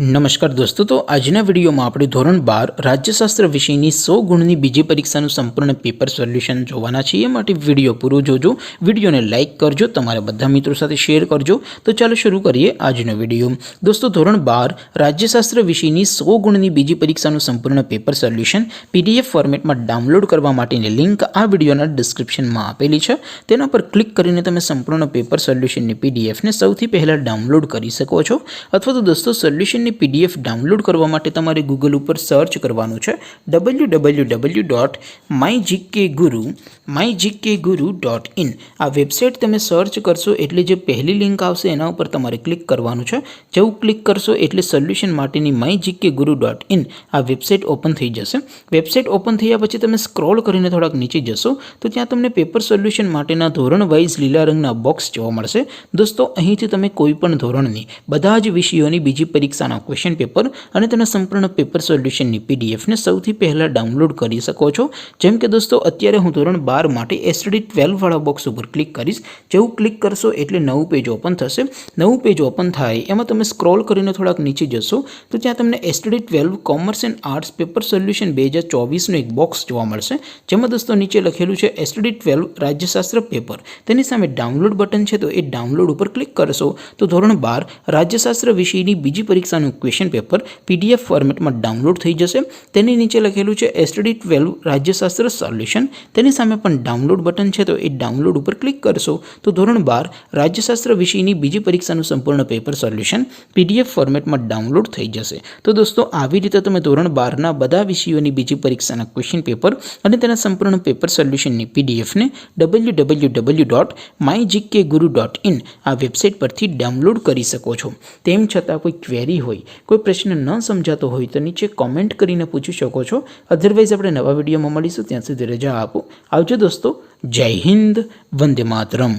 નમસ્કાર દોસ્તો, તો આજના વિડીયોમાં આપણે ધોરણ 12 રાજ્યશાસ્ત્ર વિષયની 100 ગુણની બીજી પરીક્ષાનું સંપૂર્ણ પેપર સોલ્યુશન જોવાના છીએ। માટે વિડીયો પૂરો જોજો, વિડીયોને લાઇક કરજો, તમારા બધા મિત્રો સાથે શેર કરજો। તો ચાલો શરૂ કરીએ આજનો વિડીયો। દોસ્તો, ધોરણ 12 રાજ્યશાસ્ત્ર વિષયની 100 ગુણની બીજી પરીક્ષાનું સંપૂર્ણ પેપર સોલ્યુશન PDF ફોર્મેટમાં ડાઉનલોડ કરવા માટેની લિંક આ વિડીયોના ડિસ્ક્રિપ્શનમાં આપેલી છે। તેના પર ક્લિક કરીને તમે સંપૂર્ણ પેપર સોલ્યુશનની PDFને સૌથી પહેલાં ડાઉનલોડ કરી શકો છો। અથવા તો દોસ્તો, સોલ્યુશન PDF ડાઉનલોડ કરવા માટે તમારે ગૂગલ ઉપર સર્ચ કરવાનું છે www.mygkguru.in। આ વેબસાઇટ તમે સર્ચ કરશો એટલે જે પહેલી લિંક આવશે એના ઉપર તમારે ક્લિક કરવાનું છે। જેવું ક્લિક કરશો એટલે સોલ્યુશન માટેની mygkguru.in આ વેબસાઇટ ઓપન થઈ જશે। વેબસાઇટ ઓપન થયા પછી તમે સ્ક્રોલ કરીને થોડાક નીચે જશો તો ત્યાં તમને પેપર સોલ્યુશન માટેના ધોરણ વાઇઝ લીલા રંગના બોક્સ જોવા મળશે। દોસ્તો, અહીંથી તમે કોઈ પણ ધોરણની બધા જ વિષયોની બીજી પરીક્ષાના ક્વેશ્ચન પેપર અને તેના સંપૂર્ણ પેપર સોલ્યુશનની PDFને સૌથી પહેલાં ડાઉનલોડ કરી શકો છો। જેમ કે દોસ્તો, અત્યારે હું ધોરણ 12 માટે STD 12 વાળા બોક્સ ઉપર ક્લિક કરીશ। જેવું ક્લિક કરશો એટલે નવું પેજ ઓપન થશે। નવું પેજ ઓપન થાય એમાં તમે સ્ક્રોલ કરીને થોડાક નીચે જશો તો ત્યાં તમને STD 12 commerce and arts paper solution 2024નું એક બોક્સ જોવા મળશે। જેમાં દોસ્તો નીચે લખેલું છે STD 12 રાજ્યશાસ્ત્ર પેપર। તેની સામે ડાઉનલોડ બટન છે, તો એ ડાઉનલોડ ઉપર ક્લિક કરશો તો ધોરણ 12 રાજ્યશાસ્ત્ર વિષયની બીજી પરીક્ષાનું ક્વેશ્ચન પેપર PDF ફોર્મેટમાં ડાઉનલોડ થઈ જશે। તેની નીચે લખેલું છે STD 12 રાજ્યશાસ્ત્ર સોલ્યુશન। તેની સામે પણ ડાઉનલોડ બટન છે, તો એ ડાઉનલોડ ઉપર ક્લિક કરશો તો ધોરણ 12 રાજ્યશાસ્ત્ર વિષયની બીજી પરીક્ષાનું સંપૂર્ણ પેપર સોલ્યુશન PDF ફોર્મેટમાં ડાઉનલોડ થઈ જશે। તો દોસ્તો, આવી રીતે તમે ધોરણ 12ના બધા વિષયોની બીજી પરીક્ષાના ક્વેશ્ચન પેપર અને તેના સંપૂર્ણ પેપર સોલ્યુશનની PDFને www.mygkguru.in આ વેબસાઇટ પરથી ડાઉનલોડ કરી શકો છો। તેમ છતાં કોઈ ક્વેરી હોય, કોઈ પ્રશ્ન ન સમજાતો હોય તો નીચે કોમેન્ટ કરીને પૂછી શકો છો। અધરવાઇઝ આપણે નવા વિડીયોમાં મળીશું, ત્યાં સુધી રજા આપો। આવજો દોસ્તો, જય હિન્દ, વંદે માતરમ।